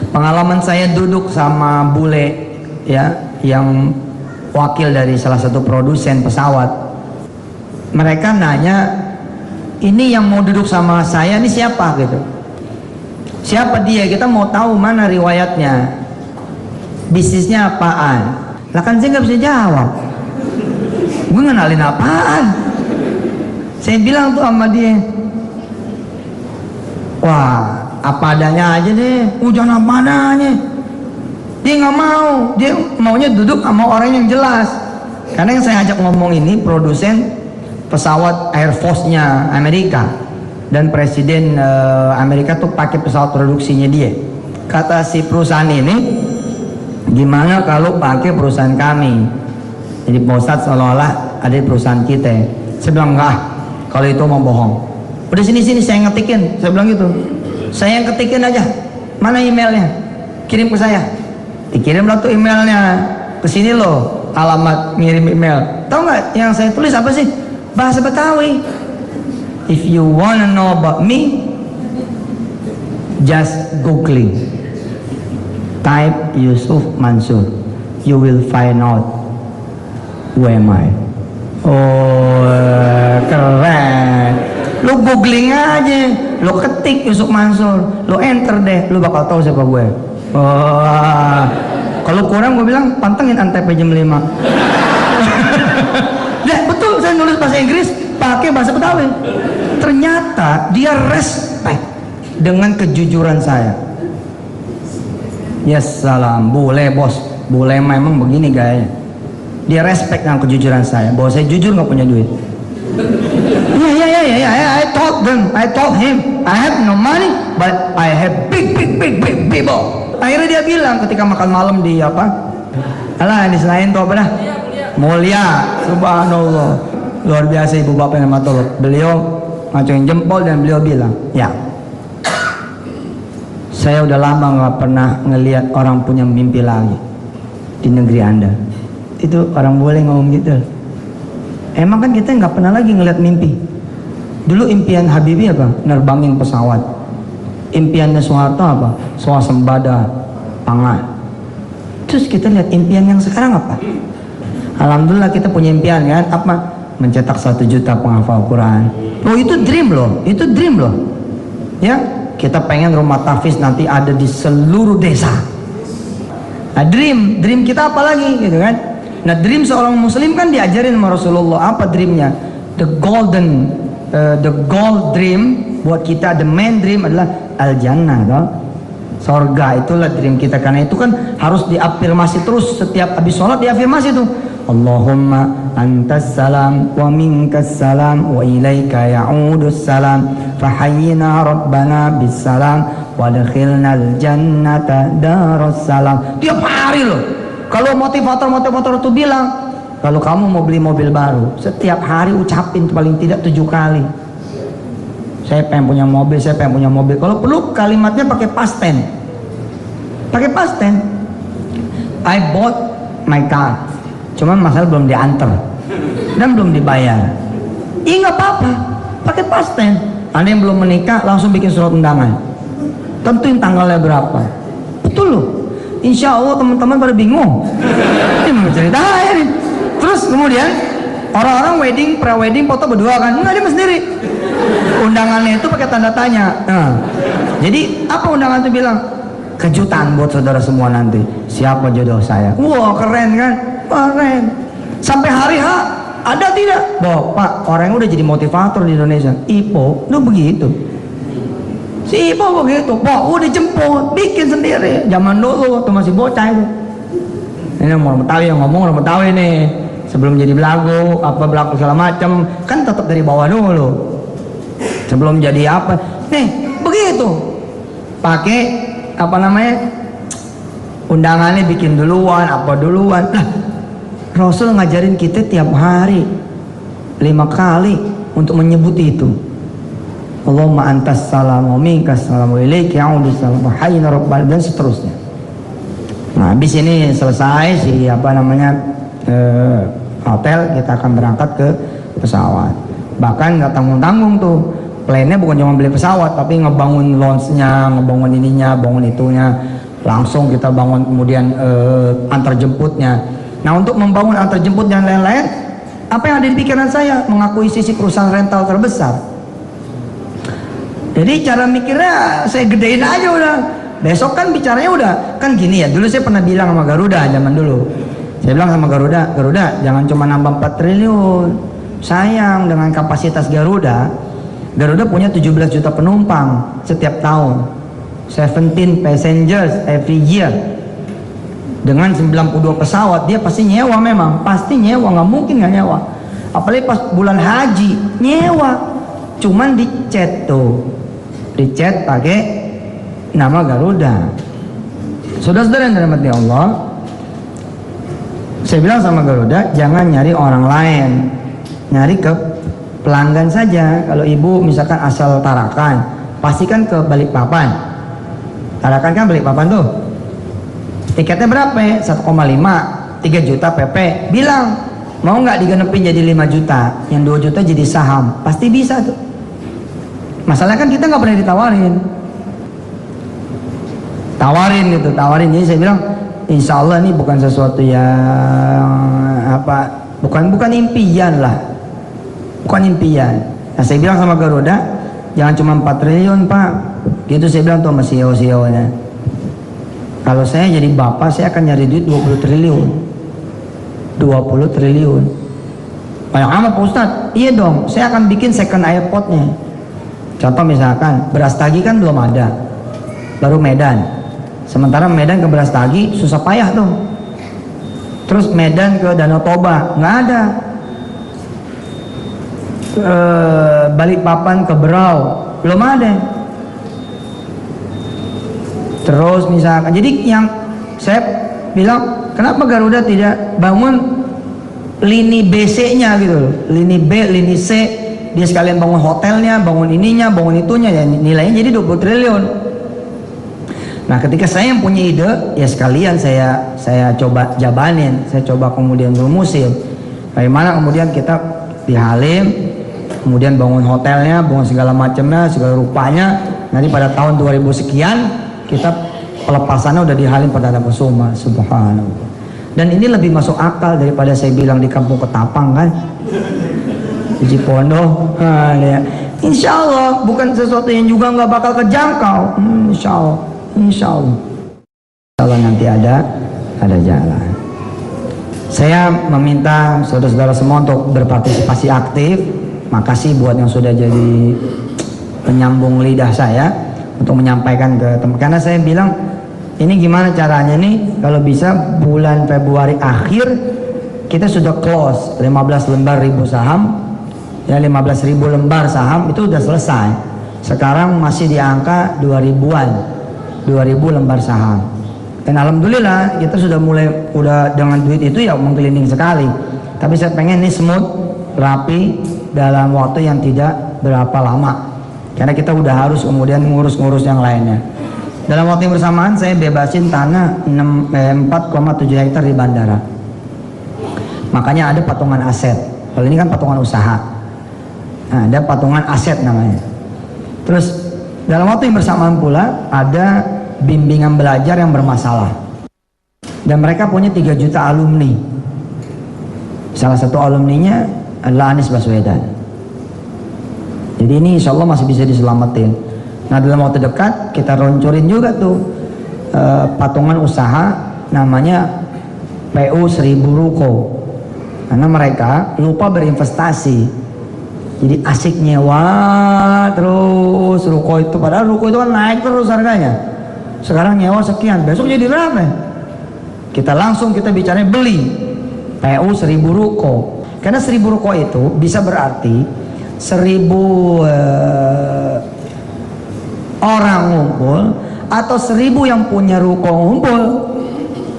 Pengalaman saya duduk sama bule ya, yang wakil dari salah satu produsen pesawat. Mereka nanya, ini yang mau duduk sama saya ini siapa gitu. Siapa dia? Kita mau tahu mana riwayatnya, bisnisnya apaan. Lah kan saya nggak bisa jawab. Gue ngenalin apaan? Saya bilang tuh sama dia, wah apa adanya aja deh, jangan apa adanya. Dia nggak mau, dia maunya duduk sama orang yang jelas. Karena yang saya ajak ngomong ini produsen pesawat Air Force-nya Amerika, dan presiden Amerika tuh pakai pesawat produksinya dia. Kata si perusahaan ini, gimana kalau pakai perusahaan kami? Jadi Pak Ustadz seolah-olah ada di perusahaan kita. Saya bilang enggak, kalau itu mau bohong. Udah sini saya ngetikin, saya bilang gitu. Saya yang ketikin aja, mana emailnya? Kirim ke saya. Dikirim lah tuh emailnya ke sini loh, alamat ngirim email. Tahu nggak yang saya tulis apa sih? Bahasa Betawi. If you wanna know about me, just googling, type Yusuf Mansur, you will find out who am I. Oh keren. Lu googling aja, lu ketik Yusuf Mansur, lu enter deh, lu bakal tahu siapa gue. Oh, kalau kurang gue bilang pantengin Antep jam 5. Nah, betul, saya nulis bahasa Inggris pakai bahasa Betawi. Ternyata dia respect dengan kejujuran saya. Yes, salam, boleh bos, boleh memang begini gaya. Dia respect dengan kejujuran saya, bahwa saya jujur nggak punya duit. I told him, I have no money, but I have big people. Akhirnya dia bilang ketika makan malam di apa? Alah, di selain tuh apa dah? Mulia, subhanallah, luar biasa ibu bapak yang matolog. Beliau ngacungin jempol dan beliau bilang, ya, saya udah lama nggak pernah ngelihat orang punya mimpi lagi di negeri Anda. Itu orang boleh ngomong gitu. Emang kan kita nggak pernah lagi ngelihat mimpi. Dulu impian Habibie apa? Nerbangin pesawat. Impiannya Soeharto apa? Swasembada pangan. Terus kita lihat impian yang sekarang apa? Alhamdulillah kita punya impian kan? Apa? Mencetak 1 juta penghafal Quran. Oh itu dream loh, itu dream loh. Ya, kita pengen rumah tahfiz nanti ada di seluruh desa. Nah, dream kita apa lagi gitu kan? Nah, dream seorang muslim kan diajarin sama Rasulullah. Apa dreamnya? The gold dream buat kita, the main dream adalah al-jannah, toh? Sorga, itulah dream kita. Karena itu kan harus diafirmasi terus, setiap habis sholat diafirmasi tuh. Allahumma antas salam wa minkas salam wa ilaika ya'udus salam fahayyina rabbana bis salam wa adkhilnal jannata darus salam. Tiap hari loh. Kalau motivator itu bilang, kalau kamu mau beli mobil baru, setiap hari ucapin paling tidak 7 kali. Saya pengen punya mobil, Kalau perlu kalimatnya pakai past tense. Pakai past tense. I bought my car. Cuman masalah belum diantar dan belum dibayar. Nggak apa-apa, pakai past tense. Anda yang belum menikah langsung bikin surat undangan. Tentuin tanggalnya berapa. Betul loh. Insya Allah teman-teman pada bingung. Ini mau ceritain. Terus kemudian orang-orang pre-wedding foto berdua kan? Enggak, dia sendiri. Undangannya itu pakai tanda tanya. Nah, jadi apa undangan itu bilang? Kejutan buat saudara semua nanti. Siapa jodoh saya? Wah keren kan? Keren. Sampai hari H ada tidak? Pak, orang yang udah jadi motivator di Indonesia. Ipo, lu begitu. Si Ipo begitu, udah jemput, bikin sendiri. Zaman dulu waktu masih bocah itu. Ini orang Betawi yang ngomong, orang Betawi nih. Sebelum jadi belagu segala macam, kan tetap dari bawah dulu. Sebelum jadi apa? Nih, begitu. Pakai undangannya bikin duluan, duluan. Nah, Rasul ngajarin kita tiap hari 5 kali untuk menyebut itu. Allahumma antas salam wa minkas salam wa ilaika ya'udus salam wa hayyina rabbana, dan seterusnya. Nah, habis ini selesai hotel, kita akan berangkat ke pesawat. Bahkan nggak tanggung-tanggung tuh, Plannya bukan cuma beli pesawat, tapi ngebangun launch-nya, ngebangun ininya, bangun itunya. Langsung kita bangun kemudian antar jemputnya. Nah, untuk membangun antar jemput dan lain-lain, apa yang ada di pikiran saya? Mengakuisisi perusahaan rental terbesar. Jadi cara mikirnya saya gedein aja udah. Besok kan bicaranya udah kan gini ya. Dulu saya pernah bilang sama Garuda zaman dulu. Saya bilang sama Garuda, jangan cuma nambah 4 triliun. Sayang, dengan kapasitas Garuda punya 17 juta penumpang setiap tahun. 17 passengers every year. Dengan 92 pesawat, dia pasti nyewa, memang pasti nyewa, nggak mungkin nggak nyewa. Apalagi pas bulan haji nyewa. Cuman dicet tuh, dicet pakai nama Garuda. Saudara-saudara yang dirahmati Allah, saya bilang sama Garuda, jangan nyari orang lain, nyari ke pelanggan saja. Kalau ibu misalkan asal Tarakan, pastikan ke Balikpapan. Tarakan kan Balikpapan tuh. Tiketnya berapa? 1,5, 3 juta PP. Bilang, mau nggak digenepin jadi 5 juta, yang 2 juta jadi saham, pasti bisa tuh. Masalahnya kan kita nggak pernah ditawarin. Tawarin. Jadi saya bilang, insya Allah ini bukan sesuatu yang bukan impian lah, bukan impian. Nah, saya bilang sama Garuda, jangan cuma 4 triliun Pak, gitu saya bilang tuh sama CEO-nya. Kalau saya jadi bapak, saya akan nyari duit 20 triliun. 20 triliun. Banyak amat Pak Ustadz. Iya dong, saya akan bikin second airportnya. Contoh misalkan, Brastagi kan belum ada, baru Medan. Sementara Medan ke Brastagi susah payah tuh. Terus Medan ke Danau Toba nggak ada. Balikpapan ke Berau belum ada. Terus misalkan, jadi yang saya bilang, kenapa Garuda tidak bangun lini BC-nya gitu, lini B, lini C, dia sekalian bangun hotelnya, bangun ininya, bangun itunya, ya nilainya jadi 20 triliun. Nah, ketika saya yang punya ide, ya sekalian saya coba jabanin, saya coba kemudian rumusin. Bagaimana kemudian kita di Halim, kemudian bangun hotelnya, bangun segala macamnya, segala rupanya. Nanti pada tahun 2000 sekian, kita pelepasannya udah di Halim Perdana Kusuma, subhanallah. Dan ini lebih masuk akal daripada saya bilang di Kampung Ketapang kan, di Cipondo. Nah, ya. Insya Allah bukan sesuatu yang juga nggak bakal kejangkau. Insya Allah nanti ada jalan. Saya meminta saudara-saudara semua untuk berpartisipasi aktif. Makasih buat yang sudah jadi penyambung lidah saya untuk menyampaikan ke teman. Karena saya bilang, ini gimana caranya nih, kalau bisa bulan Februari akhir kita sudah close 15 lembar ribu saham, ya 15.000 lembar saham itu udah selesai. Sekarang masih di angka 2000 lembar saham. Dan alhamdulillah kita sudah dengan duit itu ya mengkeliling sekali. Tapi saya pengen ini smooth, rapi dalam waktu yang tidak berapa lama. Karena kita udah harus kemudian ngurus-ngurus yang lainnya. Dalam waktu yang bersamaan saya bebasin tanah 4,7 hektar di bandara. Makanya ada patungan aset. Kalau ini kan patungan usaha. Nah, ada patungan aset namanya. Terus dalam waktu yang bersamaan pula ada bimbingan belajar yang bermasalah. Dan mereka punya 3 juta alumni. Salah satu alumninya adalah Anies Baswedan. Jadi ini insya Allah masih bisa diselamatin. Nah, dalam waktu dekat kita loncorin juga tuh patungan usaha namanya PU 1000 Ruko. Karena mereka lupa berinvestasi. Jadi asik nyewa terus ruko itu, padahal ruko itu kan naik terus harganya. Sekarang nyewa sekian, besok jadi berapa? Kita bicaranya beli PU 1000 Ruko. Karena 1000 Ruko itu bisa berarti 1000 orang ngumpul atau 1000 yang punya ruko ngumpul.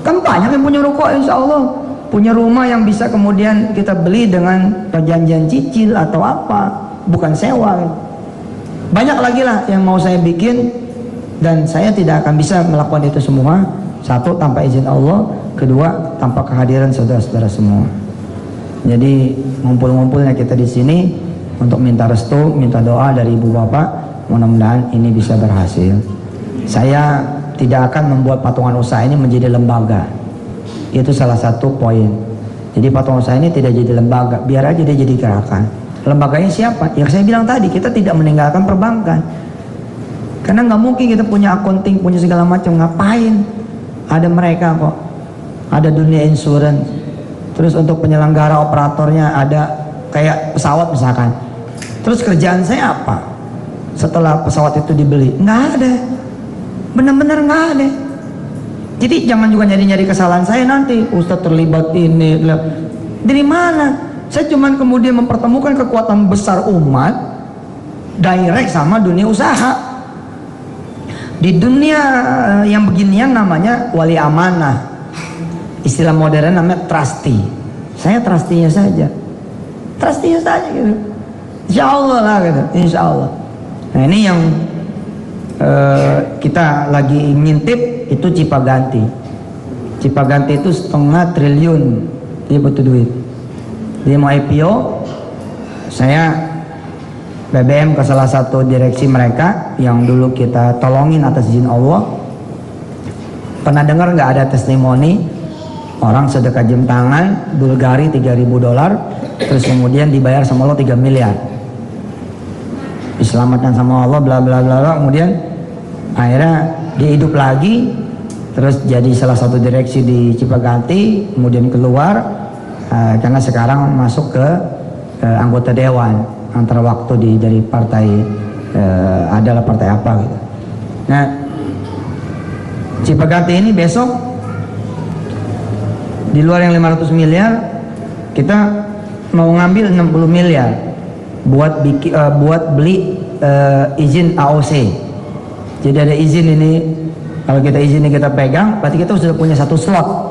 Kan banyak yang punya ruko, insya Allah punya rumah yang bisa kemudian kita beli dengan perjanjian cicil atau apa, bukan sewa. Banyak lagi lah yang mau saya bikin, dan saya tidak akan bisa melakukan itu semua. Satu, tanpa izin Allah. Kedua, tanpa kehadiran saudara-saudara semua. Jadi ngumpul-ngumpulnya kita di sini untuk minta restu, minta doa dari ibu bapak, mudah-mudahan ini bisa berhasil. Saya tidak akan membuat patungan usaha ini menjadi lembaga. Itu salah satu poin. Jadi patungan usaha ini tidak jadi lembaga, biar aja dia jadi gerakan. Lembaganya siapa? Ya saya bilang tadi, kita tidak meninggalkan perbankan. Karena nggak mungkin kita punya accounting, punya segala macam, ngapain? Ada mereka kok. Ada dunia insurance. Terus untuk penyelenggara operatornya ada kayak pesawat misalkan. Terus kerjaan saya apa? Setelah pesawat itu dibeli, nggak ada. Benar-benar nggak ada. Jadi jangan juga nyari-nyari kesalahan saya nanti. Ustadz terlibat ini. Dari mana? Saya cuma kemudian mempertemukan kekuatan besar umat direct sama dunia usaha. Di dunia yang beginian namanya wali amanah. Istilah modern namanya trustee. Saya trustee-nya saja. Trustee-nya saja gitu. Insya Allah lah gitu. Insya Allah. Nah ini yang kita lagi ngintip itu Cipaganti. Cipaganti itu 1,5 triliun dia butuh duit. Dia mau IPO, saya BBM ke salah satu direksi mereka yang dulu kita tolongin atas izin Allah. Pernah dengar nggak ada testimoni orang sedekah jam tangan Bulgari $3.000, terus kemudian dibayar sama Allah 3 miliar, diselamatkan sama Allah bla bla bla bla, kemudian akhirnya dia hidup lagi, terus jadi salah satu direksi di Cipaganti, kemudian keluar karena sekarang masuk ke anggota dewan antara waktu dari partai adalah partai apa gitu. Nah Cipaganti ini besok di luar yang 500 miliar kita mau ngambil 60 miliar buat beli izin AOC. Jadi ada izin ini, kalau kita izin ini kita pegang, berarti kita sudah punya satu slot.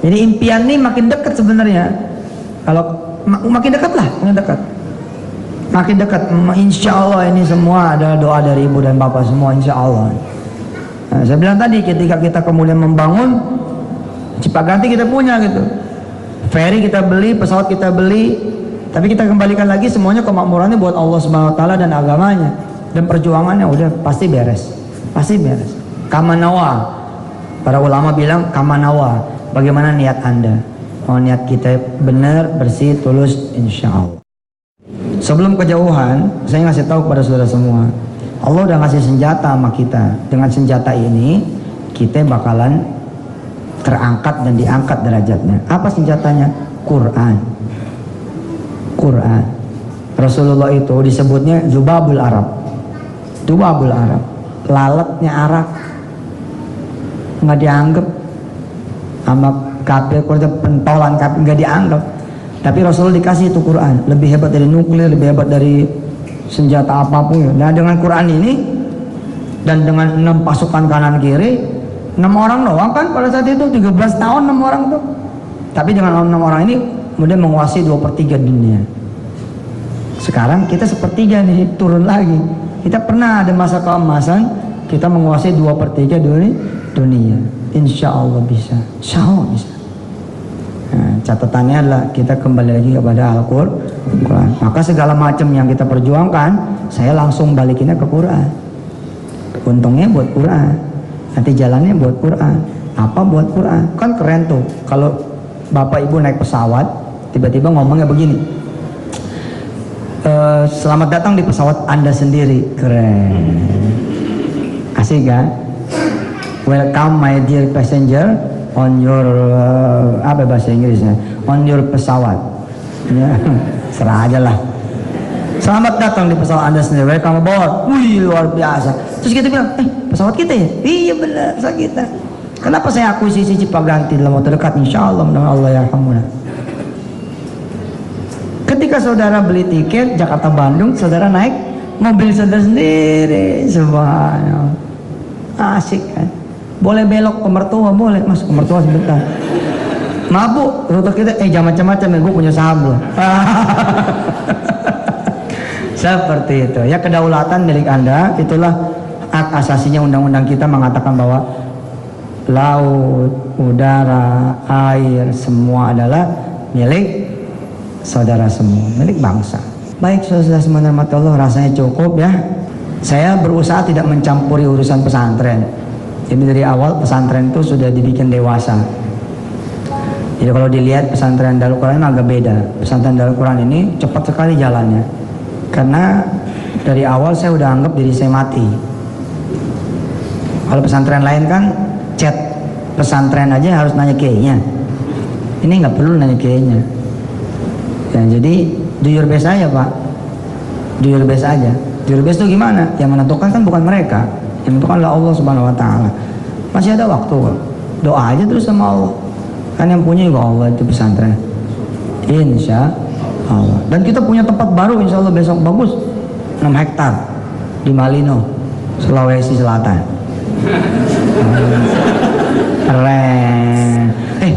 Jadi impian ini makin dekat sebenarnya. Kalau makin dekat lah, makin dekat. Insya Allah ini semua adalah doa dari ibu dan bapak semua, insya Allah. Nah, saya bilang tadi ketika kita kemudian membangun Cipaganti kita punya gitu. Ferry kita beli, pesawat kita beli, tapi kita kembalikan lagi semuanya kemakmurannya buat Allah Subhanahu wa taala dan agamanya. Dan perjuangannya udah pasti beres. Pasti beres. Kamanawa. Para ulama bilang kamanawa. Bagaimana niat Anda? Oh, niat kita benar, bersih, tulus, insya Allah. Sebelum kejauhan, saya ngasih tahu kepada saudara semua, Allah udah ngasih senjata sama kita. Dengan senjata ini, kita bakalan terangkat dan diangkat derajatnya. Apa senjatanya? Quran. Quran. Rasulullah itu disebutnya Zubabul Arab. Zubabul Arab. Lalatnya Arab. Nggak dianggap sama kafir, pentolan kafir nggak dianggap. Tapi Rasulullah dikasih itu Quran, lebih hebat dari nuklir, lebih hebat dari senjata apapun. Nah dengan Quran ini dan dengan 6 pasukan kanan kiri, 6 orang doang kan pada saat itu, 13 tahun 6 orang tuh. Tapi dengan 6 orang ini kemudian menguasai 2/3 dunia. Sekarang kita 1/3 nih, turun lagi. Kita pernah ada masa keemasan, kita menguasai 2/3 dunia. Insya Allah bisa. Insya Allah bisa. Nah, catatannya adalah kita kembali lagi kepada Al-Quran. Maka segala macam yang kita perjuangkan, saya langsung balikinnya ke Quran. Untungnya buat Quran, nanti jalannya buat Quran. Apa buat Quran? Kan keren tuh. Kalau bapak ibu naik pesawat, tiba-tiba ngomongnya begini, selamat datang di pesawat Anda sendiri. Keren. Asik kan? Welcome my dear passenger on your apa bahasa Inggrisnya, on your pesawat. Ya, serah aja lah. Selamat datang di pesawat Anda sendiri. Welcome aboard. Wih, luar biasa. Terus kita bilang, pesawat kita ya? Iya benar, pesawat kita. Kenapa saya akuisisi Cipaganti dalam waktu dekat? Insya Allah, Allah yarhamuna. Ketika saudara beli tiket Jakarta Bandung, saudara naik mobil saudara sendiri. Subhanallah. Asik kan? Boleh belok ke mertua, boleh mas ke mertua sebentar. Mabuk, rute kita, jangan macam-macam ya, gue punya saham loh. Seperti itu ya, kedaulatan milik Anda. Itulah hak asasinya undang-undang kita mengatakan bahwa laut, udara, air semua adalah milik saudara semua, milik bangsa. Baik, saudara semuanya Allah, rasanya cukup ya. Saya berusaha tidak mencampuri urusan pesantren. Jadi dari awal pesantren itu sudah dibikin dewasa. Jadi kalau dilihat pesantren Darul Quran agak beda. Pesantren Darul Quran ini cepat sekali jalannya. Karena dari awal saya udah anggap diri saya mati. Kalau pesantren lain kan chat pesantren aja harus nanya kiainya. Ini nggak perlu nanya kiainya. Ya, jadi do your best aja Pak. Do your best aja. Do your best itu gimana? Yang menentukan kan bukan mereka. Yang menentukan adalah Allah Subhanahu Wa Taala. Masih ada waktu kok. Doa aja terus sama Allah. Kan yang punya juga Allah itu pesantren. Insya Allah. Dan kita punya tempat baru insya Allah besok bagus. 6 hektar di Malino, Sulawesi Selatan. Keren.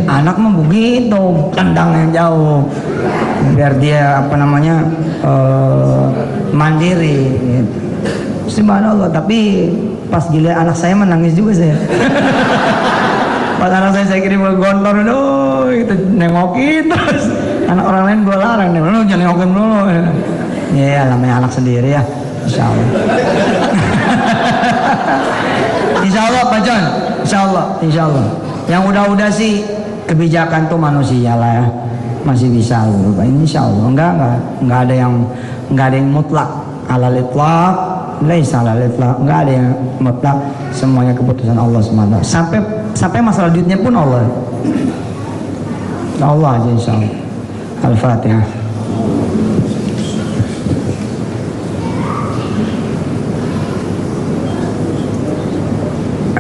Anak mah begitu, tendang yang jauh. Biar dia mandiri. Subhanallah. Tapi pas gila anak saya menangis juga saya. Pas anak saya kirim ke gontor dulu, itu nengokin terus. Anak orang lain gue larang nih, lu jangan nengokin dulu. Ya namanya anak sendiri ya, insya Allah. Insya Allah Pak John, insya Allah. Yang udah sih kebijakan tuh manusia lah ya, masih bisa berubah. Insya Allah, enggak ada yang mutlak, alal itlaq, laisa alal itlaq, enggak ada yang mutlak, semuanya keputusan Allah SWT. Sampai masalah duitnya pun Allah aja insya Allah. Al-Fatihah.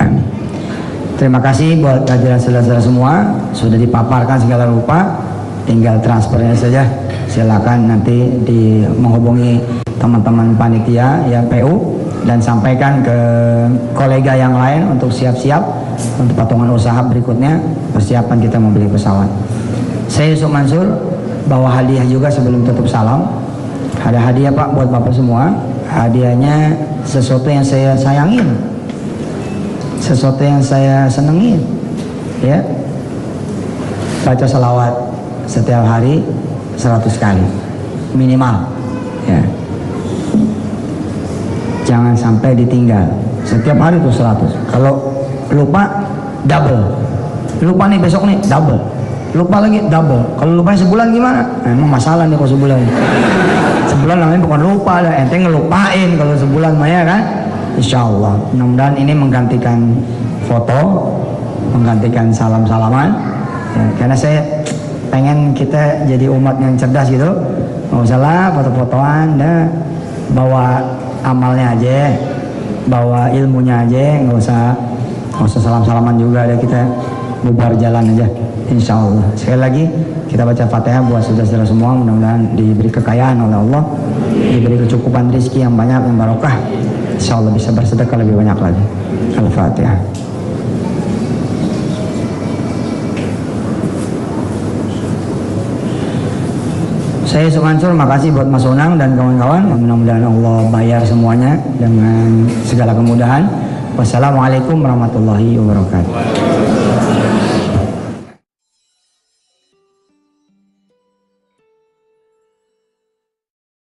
Amin. Terima kasih buat hadirin saudara-saudara semua, sudah dipaparkan segala rupa, tinggal transfernya saja. Silakan nanti menghubungi teman-teman panitia ya PU dan sampaikan ke kolega yang lain untuk siap-siap untuk patungan usaha berikutnya, persiapan kita membeli pesawat. Saya Yusuf Mansur bawa hadiah juga sebelum tutup salam. Ada hadiah Pak buat Bapak semua. Hadiahnya sesuatu yang saya sayangin, sesuatu yang saya senengin ya. Baca salawat setiap hari 100 kali minimal ya. Jangan sampai ditinggal. Setiap hari itu 100. Kalau lupa double. Lupa nih besok nih double. Lupa lagi double. Kalau lupa sebulan gimana? Nah, emang masalah nih kalau sebulan. Sebulan namanya bukan lupa, ada ente ngelupain kalau sebulan mah ya kan. Insyaallah. Mudah-mudahan ini menggantikan foto, menggantikan salam-salaman. Ya, karena saya pengen kita jadi umat yang cerdas gitu. Nggak usah lah foto-fotoan, dah bawa amalnya aja, bawa ilmunya aja, nggak usah salam-salaman juga, ada kita bubar jalan aja. Insya Allah. Sekali lagi kita baca Fatihah buat saudara-saudara semua, mudah-mudahan diberi kekayaan oleh Allah, diberi kecukupan rezeki yang banyak, yang barokah. Insya Allah bisa bersedekah lebih banyak lagi. Al-Fatihah. Saya Yusuf Mansur, makasih buat Mas Unang dan kawan-kawan. Mudah-mudahan Allah bayar semuanya dengan segala kemudahan. Wassalamualaikum warahmatullahi wabarakatuh.